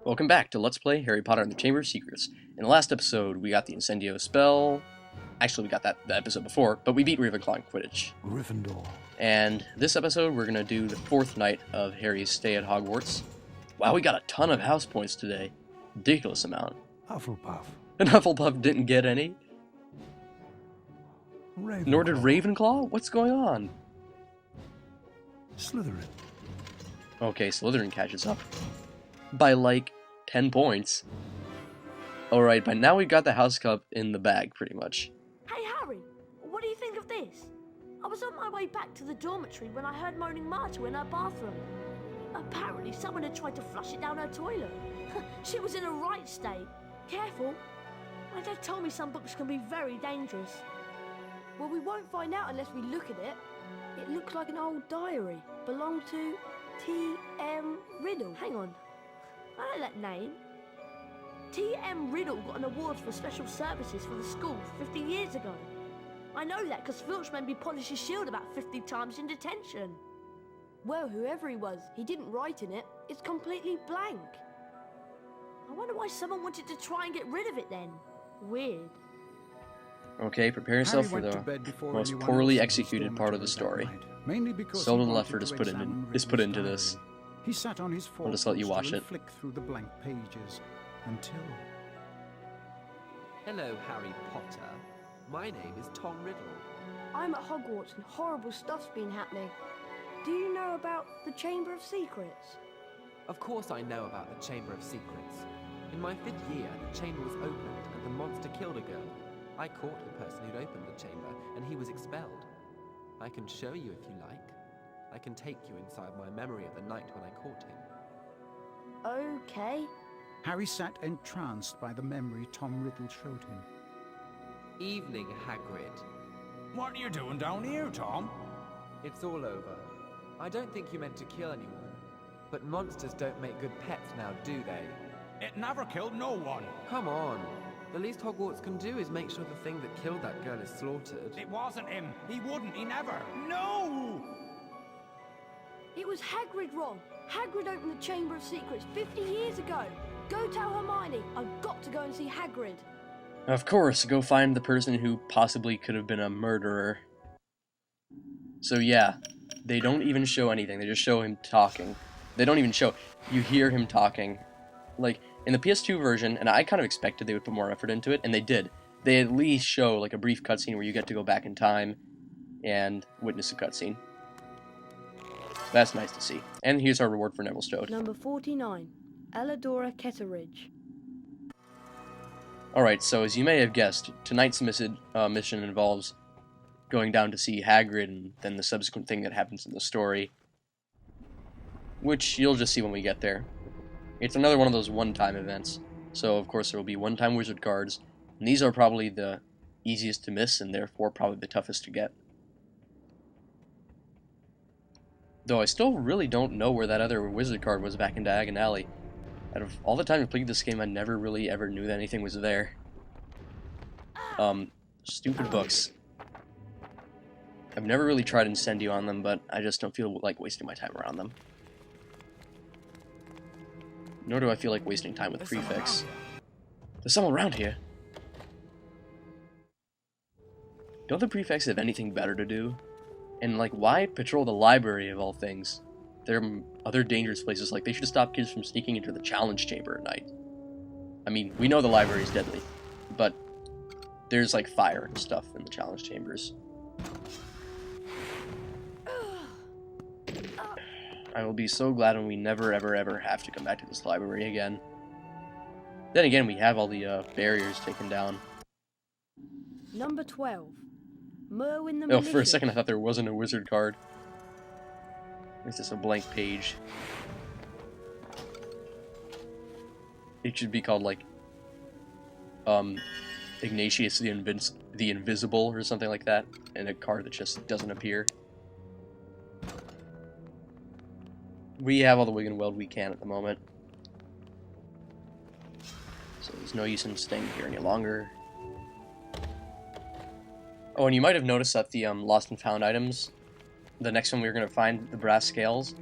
Welcome back to Let's Play Harry Potter and the Chamber of Secrets. In the last episode, we got the Incendio spell. Actually, we got that the episode before, but we beat Ravenclaw in Quidditch. Gryffindor. And this episode, we're going to do the 4th night of Harry's stay at Hogwarts. Wow, we got a ton of house points today. Ridiculous amount. Hufflepuff. And Hufflepuff didn't get any. Ravenclaw. Nor did Ravenclaw? What's going on? Slytherin. Okay, Slytherin catches up. By like 10 points. Alright, by now we've got the house cup in the bag, pretty much. Hey Harry, what do you think of this? I was on my way back to the dormitory when I heard moaning Marta in her bathroom. Apparently someone had tried to flush it down her toilet. She was in a right state. Careful. My dad told me some books can be very dangerous. Well, we won't find out unless we look at it. It looks like an old diary. Belonged to T.M. Riddle. Hang on. I know that name. T.M. Riddle got an award for special services for the school 50 years ago. I know that because Filch made me polish his shield about 50 times in detention. Well, whoever he was, he didn't write in it. It's completely blank. I wonder why someone wanted to try and get rid of it then. Weird. Okay, prepare yourself for the most poorly executed part of the story. So little effort is put into this. He sat on his I'll just let you watch it. Flick through the blank pages until. Hello, Harry Potter. My name is Tom Riddle. I'm at Hogwarts and horrible stuff's been happening. Do you know about the Chamber of Secrets? Of course I know about the Chamber of Secrets. In my 5th year, the chamber was opened and the monster killed a girl. I caught the person who'd opened the chamber and he was expelled. I can show you if you like. I can take you inside my memory of the night when I caught him. Okay. Harry sat entranced by the memory Tom Riddle showed him. Evening, Hagrid. What are you doing down here, Tom? It's all over. I don't think you meant to kill anyone. But monsters don't make good pets now, do they? It never killed no one. Come on. The least Hogwarts can do is make sure the thing that killed that girl is slaughtered. It wasn't him. He wouldn't. He never. No! It was Hagrid, Ron. Hagrid opened the Chamber of Secrets 50 years ago. Go tell Hermione. I've got to go and see Hagrid. Of course, go find the person who possibly could have been a murderer. So yeah, they don't even show anything. They just show him talking. They don't even show. You hear him talking. Like, in the PS2 version, and I kind of expected they would put more effort into it, and they did. They at least show, like, a brief cutscene where you get to go back in time and witness a cutscene. That's nice to see. And here's our reward for Neville Stode. Number 49, Elladora Ketteridge. Alright, so as you may have guessed, tonight's mission involves going down to see Hagrid and then the subsequent thing that happens in the story. Which you'll just see when we get there. It's another one of those one-time events. So, of course, there will be one-time wizard cards. And these are probably the easiest to miss and therefore probably the toughest to get. Though I still really don't know where that other wizard card was back in Diagon Alley. Out of all the time I played this game, I never really ever knew that anything was there. Stupid books. I've never really tried Incendio on them, but I just don't feel like wasting my time around them. Nor do I feel like wasting time with Prefix. There's someone around here. Don't the Prefects have anything better to do? And, like, why patrol the library of all things? There are other dangerous places, like, they should stop kids from sneaking into the challenge chamber at night. I mean, we know the library is deadly, but there's, like, fire and stuff in the challenge chambers. I will be so glad when we never, ever, ever have to come back to this library again. Then again, we have all the barriers taken down. Number 12, Merwyn the Oh, Malicious. for a second I thought there wasn't a wizard card. It's just a blank page. It should be called, like, Ignatius the Invisible or something like that, and a card that just doesn't appear. We have all the wig and weld we can at the moment. So there's no use in staying here any longer. Oh, and you might have noticed that the lost and found items, the next one we were going to find, the brass scales,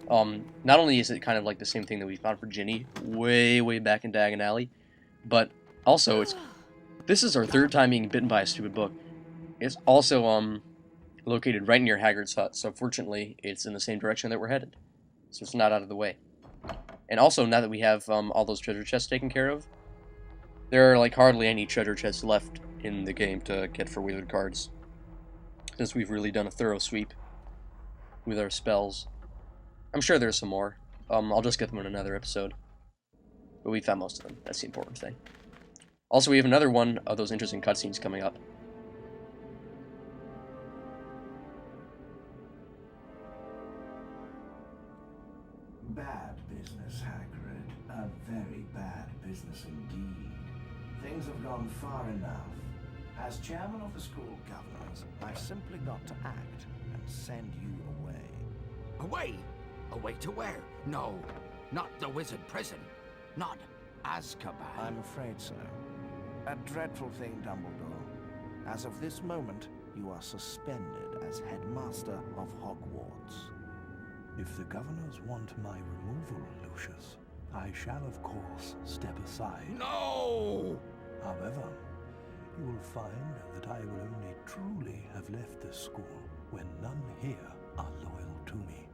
Not only is it kind of like the same thing that we found for Ginny way, way back in Diagon Alley, but also this is our third time being bitten by a stupid book. It's also located right near Hagrid's hut, so fortunately it's in the same direction that we're headed, so it's not out of the way. And also, now that we have all those treasure chests taken care of, there are like hardly any treasure chests left in the game to get for wizard cards, since we've really done a thorough sweep with our spells. I'm sure there's some more. I'll just get them in another episode. But we found most of them. That's the important thing. Also, we have another one of those interesting cutscenes coming up. Bad business, Hagrid. A very bad business indeed. Things have gone far enough. As chairman of the school governors, I've simply got to act and send you away. Away? Away to where? No, not the wizard prison. Not Azkaban. I'm afraid so. A dreadful thing, Dumbledore. As of this moment, you are suspended as headmaster of Hogwarts. If the governors want my removal, Lucius, I shall of course step aside. No! However, you will find that I will only truly have left this school when none here are loyal to me.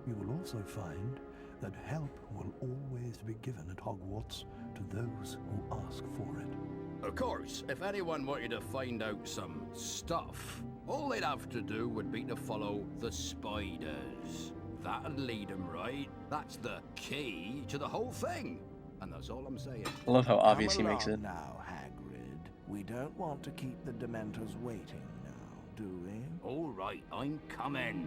You will also find that help will always be given at Hogwarts to those who ask for it. Of course, if anyone wanted to find out some stuff, all they'd have to do would be to follow the spiders. That'd lead them right. That's the key to the whole thing. And that's all I'm saying. I love how obvious he Come makes it. along now, Hagrid. We don't want to keep the Dementors waiting now, do we? All right, I'm coming.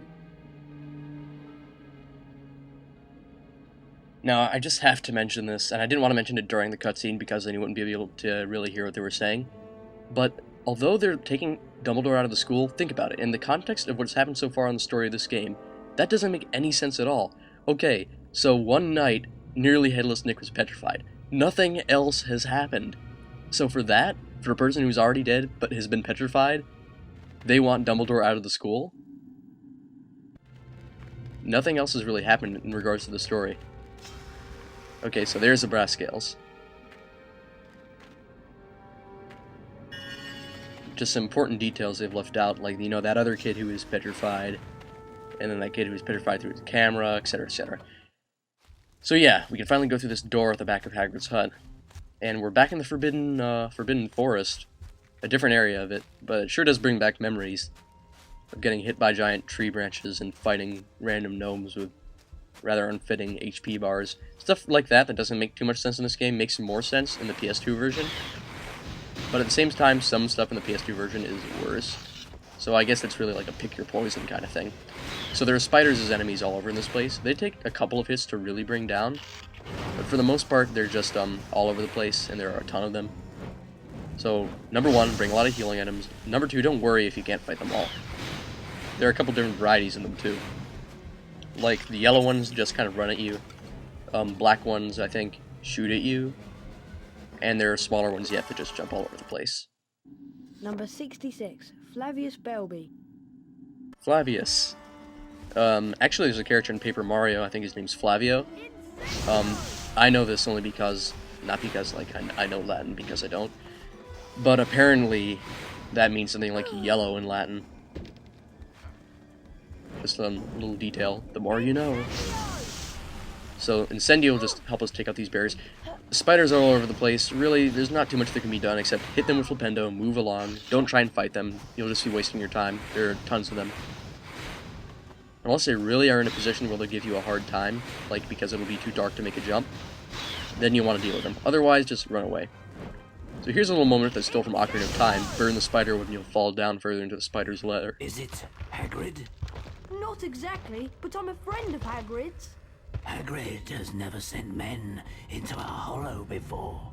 Now, I just have to mention this, and I didn't want to mention it during the cutscene because then you wouldn't be able to really hear what they were saying. But although they're taking Dumbledore out of the school, think about it. In the context of what's happened so far in the story of this game, that doesn't make any sense at all. Okay, so one night, nearly Headless Nick was petrified. Nothing else has happened. So for that, for a person who's already dead but has been petrified, they want Dumbledore out of the school? Nothing else has really happened in regards to the story. Okay, so there's the brass scales. Just some important details they've left out, like, you know, that other kid who was petrified, and then that kid who was petrified through his camera, etc., etc. So yeah, we can finally go through this door at the back of Hagrid's hut, and we're back in the Forbidden Forest, a different area of it, but it sure does bring back memories of getting hit by giant tree branches and fighting random gnomes with rather unfitting HP bars. Stuff like that doesn't make too much sense in this game makes more sense in the PS2 version. But at the same time, some stuff in the PS2 version is worse. So I guess it's really like a pick your poison kind of thing. So there are spiders as enemies all over in this place. They take a couple of hits to really bring down. But for the most part, they're just all over the place, and there are a ton of them. So, number one, bring a lot of healing items. Number two, don't worry if you can't fight them all. There are a couple different varieties in them too. Like, the yellow ones just kind of run at you. Black ones, I think, shoot at you. And there are smaller ones yet that just jump all over the place. Number 66, Flavius Belby. Flavius. Actually, there's a character in Paper Mario, I think his name's Flavio. I know this only because, not because, like, I know Latin, because I don't. But apparently, that means something like yellow in Latin. Just a little detail. The more you know. So, Incendio will just help us take out these barriers. The spiders are all over the place. Really, there's not too much that can be done except hit them with Flipendo, move along. Don't try and fight them. You'll just be wasting your time. There are tons of them. Unless they really are in a position where they'll give you a hard time, like because it'll be too dark to make a jump, then you'll want to deal with them. Otherwise, just run away. So here's a little moment that's still from Ocarina of Time. Burn the spider when you'll fall down further into the spider's lair. Is it Hagrid? Not exactly, but I'm a friend of Hagrid's. Hagrid has never sent men into a hollow before.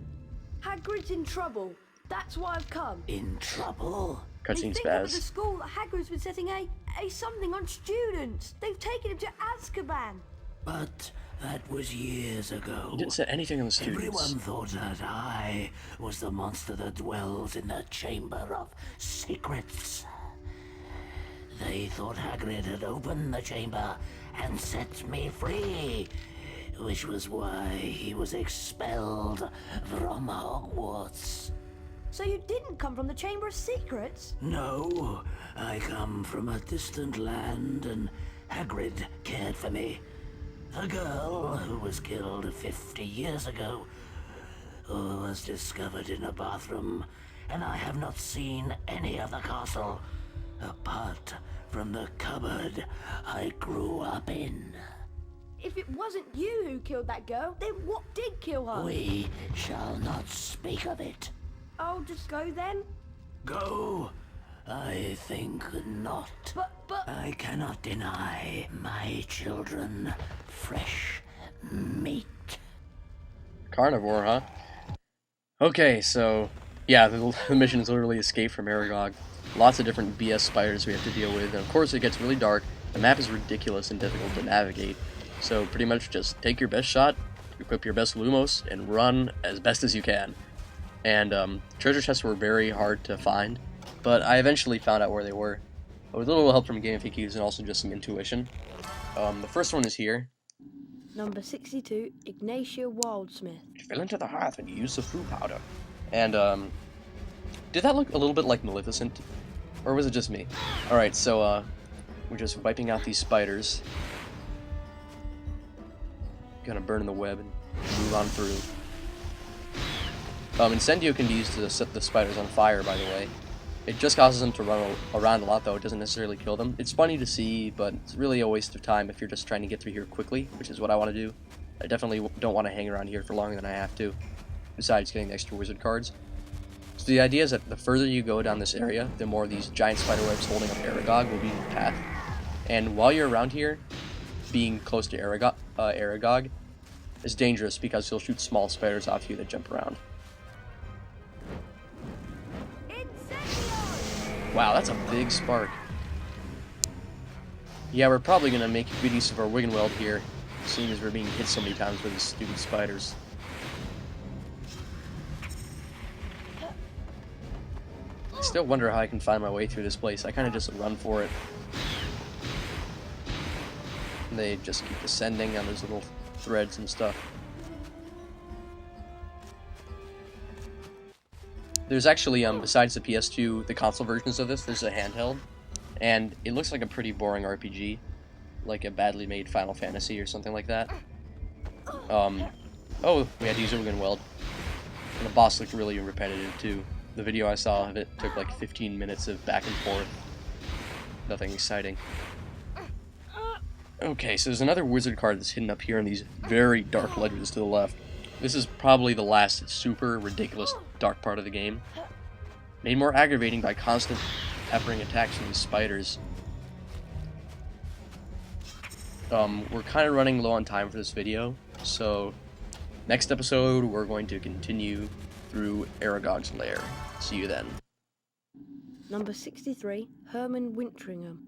Hagrid's in trouble. That's why I've come. In trouble? They Cutscene think over the spaz. school that Hagrid's been setting a something on students. They've taken him to Azkaban. But that was years ago. He didn't set anything on the students. Everyone thought that I was the monster that dwells in the Chamber of Secrets. They thought Hagrid had opened the chamber and set me free, which was why he was expelled from Hogwarts. So you didn't come from the Chamber of Secrets? No, I come from a distant land, and Hagrid cared for me. The girl who was killed 50 years ago was discovered in a bathroom, and I have not seen any of the castle apart from the cupboard I grew up in. If it wasn't you who killed that girl, then what did kill her? We shall not speak of it. I'll just go then? Go? I think not. But... I cannot deny my children fresh meat. Carnivore, huh? Okay, so yeah, the mission is literally escape from Aragog. Lots of different BS spiders we have to deal with, and of course it gets really dark. The map is ridiculous and difficult to navigate, so pretty much just take your best shot, equip your best Lumos, and run as best as you can. And treasure chests were very hard to find, but I eventually found out where they were. With a little help from Game FAQs and also just some intuition. The first one is here. Number 62, Ignatia Wildsmith. She fell into the hearth and used the foo powder. And, did that look a little bit like Maleficent? Or was it just me? Alright, so, we're just wiping out these spiders. Gonna burn the web and move on through. Incendio can be used to set the spiders on fire, by the way. It just causes them to run around a lot, though. It doesn't necessarily kill them. It's funny to see, but it's really a waste of time if you're just trying to get through here quickly, which is what I want to do. I definitely don't want to hang around here for longer than I have to, besides getting the extra wizard cards. So the idea is that the further you go down this area, the more these giant spiderwebs holding up Aragog will be in your path. And while you're around here, being close to Aragog is dangerous because he'll shoot small spiders off you that jump around. Wow, that's a big spark. Yeah, we're probably going to make good use of our Wiggenweld here, seeing as we're being hit so many times with these stupid spiders. I still wonder how I can find my way through this place. I kind of just run for it. And they just keep descending on those little threads and stuff. There's actually, besides the PS2, the console versions of this, there's a handheld, and it looks like a pretty boring RPG, like a badly made Final Fantasy or something like that. Oh, we had to use a Wiggenweld, and the boss looked really repetitive too. The video I saw of it took like 15 minutes of back and forth. Nothing exciting. Okay, so there's another wizard card that's hidden up here in these very dark ledges to the left. This is probably the last super ridiculous dark part of the game. Made more aggravating by constant peppering attacks from these spiders. We're kind of running low on time for this video, so next episode we're going to continue through Aragog's lair. See you then. Number 63, Herman Wintringham.